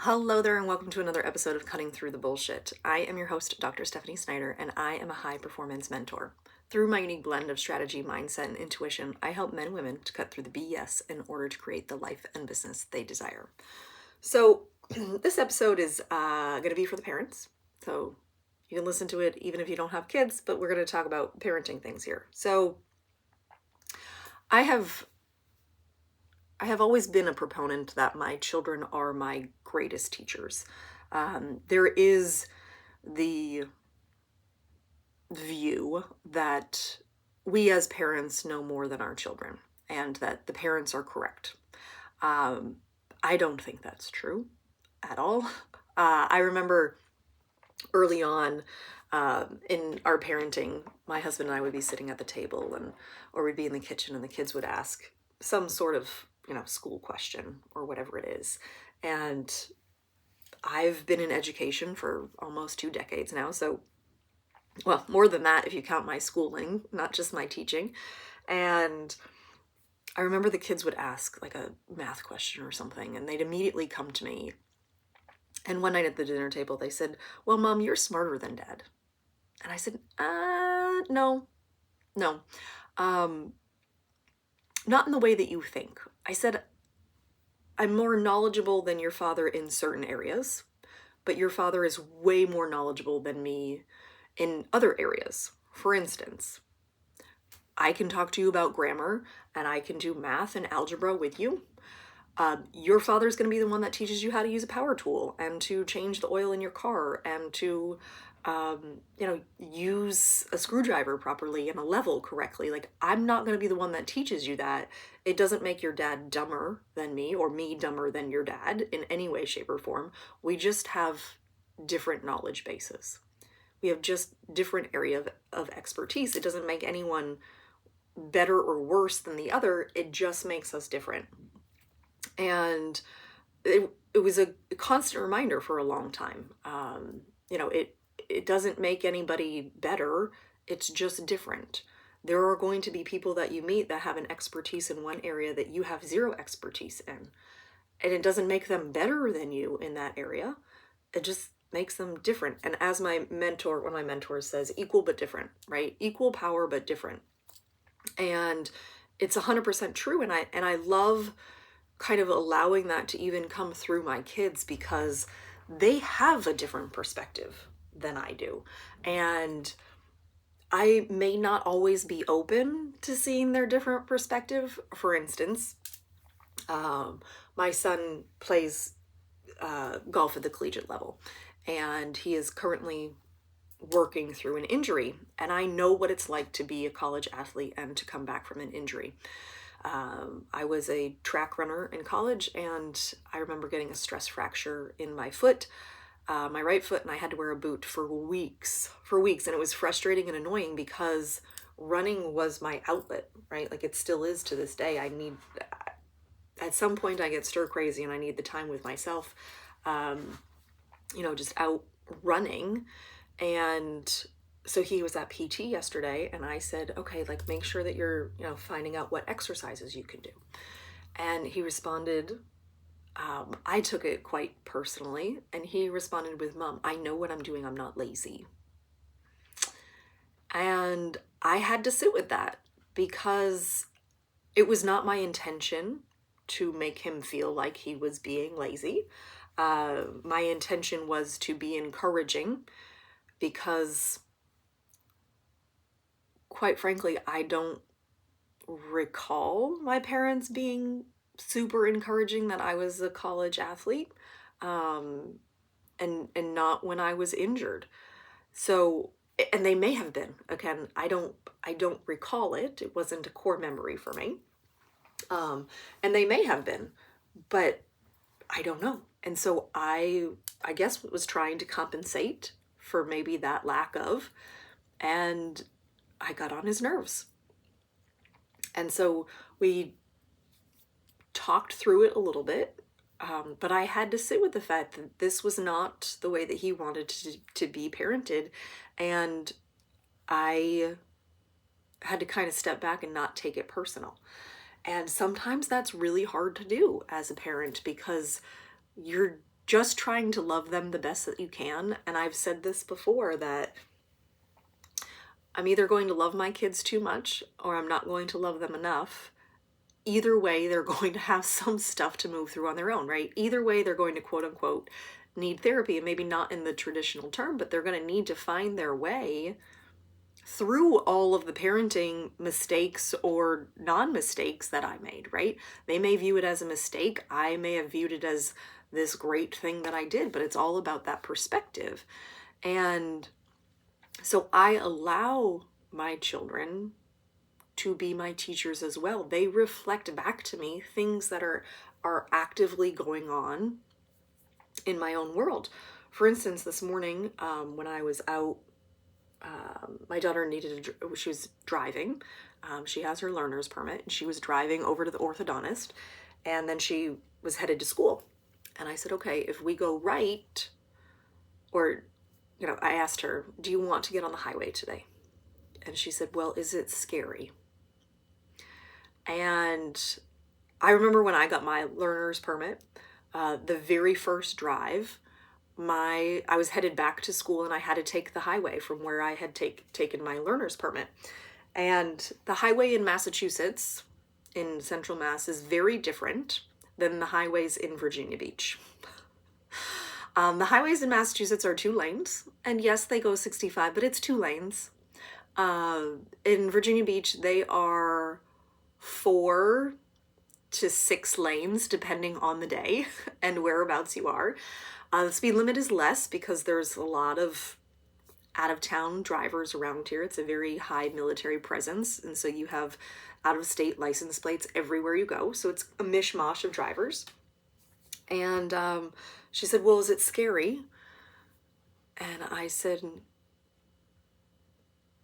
Hello there, and welcome to another episode of Cutting Through the Bullshit. I am your host, Dr. Stephanie Snyder, and I am a high performance mentor. Through my unique blend of strategy, mindset, and intuition, I help men and women to cut through the BS in order to create the life and business they desire. So, this episode is going to be for the parents. So, you can listen to it even if you don't have kids, but we're going to talk about parenting things here. So, I have always been a proponent that my children are my greatest teachers. There is the view that we as parents know more than our children and that the parents are correct. I don't think that's true at all. I remember early on in our parenting, my husband and I would be sitting at the table or we'd be in the kitchen and the kids would ask some sort of, school question or whatever it is. And I've been in education for almost 2 decades now. So, well, more than that if you count my schooling, not just my teaching. And I remember the kids would ask like a math question or something, and they'd immediately come to me. And one night at the dinner table, they said, "Well, Mom, you're smarter than Dad." And I said, no, no. Um, Not in the way that you think. I said, I'm more knowledgeable than your father in certain areas, but your father is way more knowledgeable than me in other areas. For instance, I can talk to you about grammar and I can do math and algebra with you. Your father's going to be the one that teaches you how to use a power tool and to change the oil in your car and to, use a screwdriver properly and a level correctly. Like, I'm not going to be the one that teaches you that. It doesn't make your dad dumber than me or me dumber than your dad in any way, shape, or form. We just have different knowledge bases. We have just different area of expertise. It doesn't make anyone better or worse than the other. It just makes us different. And it was a constant reminder for a long time. It doesn't make anybody better. It's just different. There are going to be people that you meet that have an expertise in one area that you have zero expertise in. And it doesn't make them better than you in that area. It just makes them different. And as my mentor, one of my mentors says, equal but different, right? Equal power but different. And it's 100% true. And I love kind of allowing that to even come through my kids because they have a different perspective than I do. And I may not always be open to seeing their different perspective. For instance, my son plays golf at the collegiate level, and he is currently working through an injury. And I know what it's like to be a college athlete and to come back from an injury. I was a track runner in college, and I remember getting a stress fracture in my foot, my right foot, and I had to wear a boot for weeks. And it was frustrating and annoying because running was my outlet, right? Like it still is to this day. At some point I get stir crazy and I need the time with myself, just out running. And so he was at PT yesterday, and I said, okay, like make sure that you're, finding out what exercises you can do. And he responded, I took it quite personally, and he responded with, Mom, I know what I'm doing. I'm not lazy. And I had to sit with that because it was not my intention to make him feel like he was being lazy. My intention was to be encouraging because, quite frankly, I don't recall my parents being super encouraging that I was a college athlete, and not when I was injured. So, and they may have been. Again, I don't recall it. It wasn't a core memory for me. And they may have been, but I don't know. And so I guess was trying to compensate for maybe that lack of, and I got on his nerves. And so we talked through it a little bit, but I had to sit with the fact that this was not the way that he wanted to be parented. And I had to kind of step back and not take it personal. And sometimes that's really hard to do as a parent because you're just trying to love them the best that you can. And I've said this before, that I'm either going to love my kids too much or I'm not going to love them enough. Either way, they're going to have some stuff to move through on their own, right? Either way, they're going to quote unquote need therapy, and maybe not in the traditional term, but they're going to need to find their way through all of the parenting mistakes or non-mistakes that I made, right? They may view it as a mistake. I may have viewed it as this great thing that I did, but it's all about that perspective. And so I allow my children to be my teachers as well. They reflect back to me things that are actively going on in my own world. For instance, this morning, when I was out, my daughter she was driving. She has her learner's permit, and she was driving over to the orthodontist, and then she was headed to school. And I said, okay, if we go right, or, I asked her, do you want to get on the highway today? And she said, well, is it scary? And I remember when I got my learner's permit, the very first drive, I was headed back to school, and I had to take the highway from where I had taken my learner's permit. And the highway in Massachusetts, in Central Mass, is very different than the highways in Virginia Beach. The highways in Massachusetts are 2 lanes, and yes, they go 65, but it's 2 lanes. In Virginia Beach, they are 4 to 6 lanes, depending on the day and whereabouts you are. The speed limit is less because there's a lot of out-of-town drivers around here. It's a very high military presence, and so you have out-of-state license plates everywhere you go. So it's a mishmash of drivers. And she said, well, is it scary? And I said,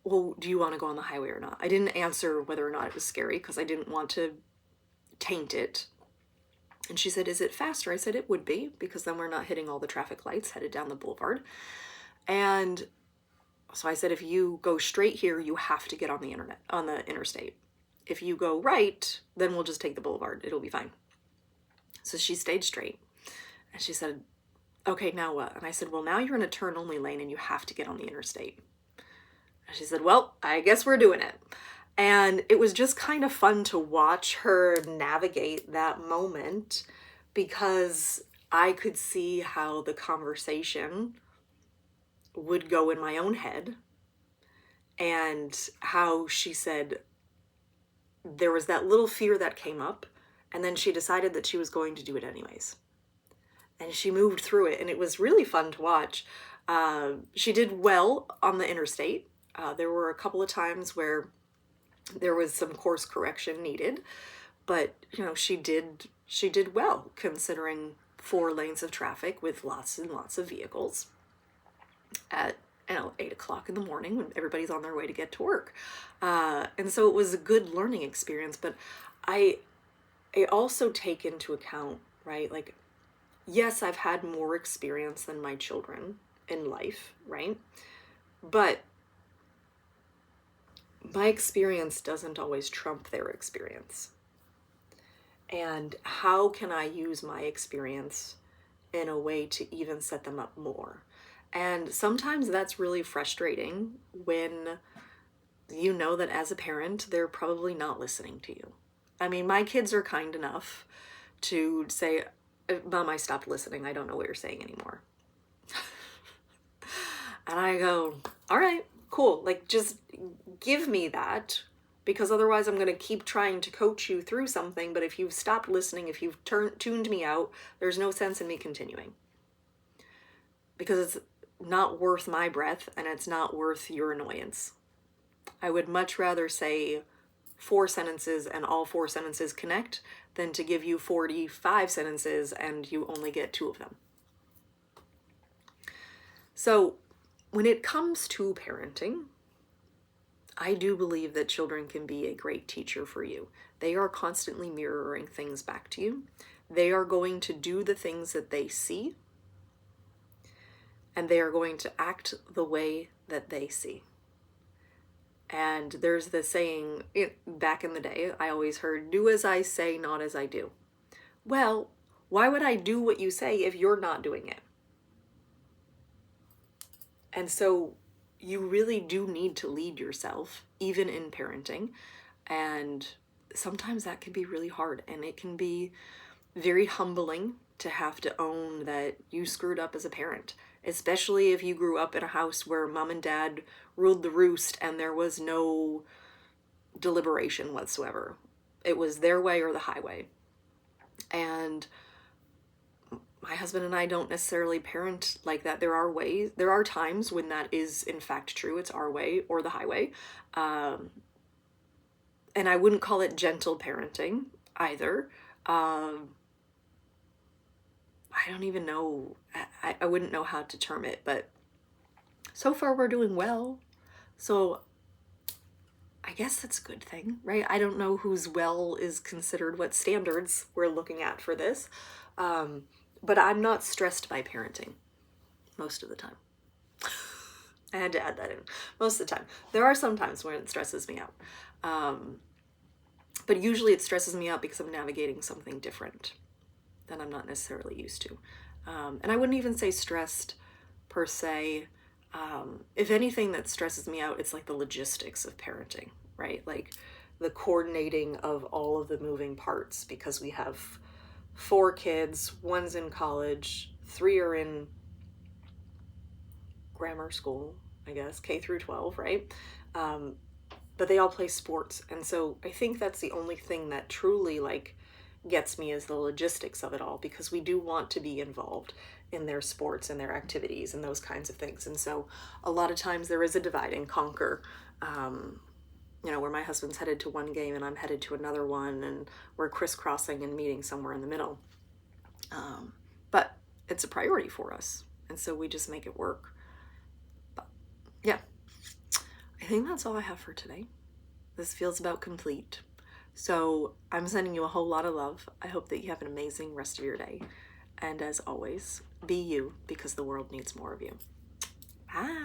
well, do you want to go on the highway or not? I didn't answer whether or not it was scary because I didn't want to taint it. And she said, is it faster? I said, it would be, because then we're not hitting all the traffic lights headed down the boulevard. And so I said, if you go straight here, you have to get on the interstate. If you go right, then we'll just take the boulevard. It'll be fine. So she stayed straight. And she said, okay, now what? And I said, well, now you're in a turn only lane and you have to get on the interstate. And she said, well, I guess we're doing it. And it was just kind of fun to watch her navigate that moment, because I could see how the conversation would go in my own head, and how she said there was that little fear that came up, and then she decided that she was going to do it anyways. And she moved through it, and it was really fun to watch. She did well on the interstate. There were a couple of times where there was some course correction needed, but she did well, considering 4 lanes of traffic with lots and lots of vehicles at 8 o'clock in the morning when everybody's on their way to get to work. And so it was a good learning experience. But I also take into account, right, like, yes, I've had more experience than my children in life, right? But my experience doesn't always trump their experience. And how can I use my experience in a way to even set them up more? And sometimes that's really frustrating when you know that as a parent, they're probably not listening to you. I mean, my kids are kind enough to say, Mom, I stopped listening. I don't know what you're saying anymore. And I go, all right, cool. Like, just give me that, because otherwise I'm going to keep trying to coach you through something. But if you've stopped listening, if you've tuned me out, there's no sense in me continuing, because it's not worth my breath and it's not worth your annoyance. I would much rather say 4 sentences and all 4 sentences connect than to give you 45 sentences and you only get 2 of them. So when it comes to parenting, I do believe that children can be a great teacher for you. They are constantly mirroring things back to you. They are going to do the things that they see, and they are going to act the way that they see. And there's this saying, back in the day, I always heard, do as I say, not as I do. Well, Why would I do what you say if you're not doing it? And so you really do need to lead yourself, even in parenting. And sometimes that can be really hard, and it can be very humbling to have to own that you screwed up as a parent, especially if you grew up in a house where mom and dad ruled the roost and there was no deliberation whatsoever. It was their way or the highway. And my husband and I don't necessarily parent like that. There are times when that is in fact true. It's our way or the highway. And I wouldn't call it gentle parenting either. I don't even know. I wouldn't know how to term it, but so far we're doing well. So I guess that's a good thing, right? I don't know whose well is considered, what standards we're looking at for this. But I'm not stressed by parenting most of the time. I had to add that in. Most of the time. There are some times when it stresses me out. But usually it stresses me out because I'm navigating something different than I'm not necessarily used to. And I wouldn't even say stressed per se. If anything that stresses me out, it's like the logistics of parenting, right? Like the coordinating of all of the moving parts, because we have 4 kids, one's in college, 3 are in grammar school, I guess, K through 12, right? But they all play sports. And so I think that's the only thing that truly like gets me is the logistics of it all, because we do want to be involved in their sports and their activities and those kinds of things. And so a lot of times there is a divide and conquer, where my husband's headed to one game and I'm headed to another one, and we're crisscrossing and meeting somewhere in the middle. But it's a priority for us. And so we just make it work. But yeah, I think that's all I have for today. This feels about complete. So I'm sending you a whole lot of love. I hope that you have an amazing rest of your day. And as always, be you, because the world needs more of you. Bye.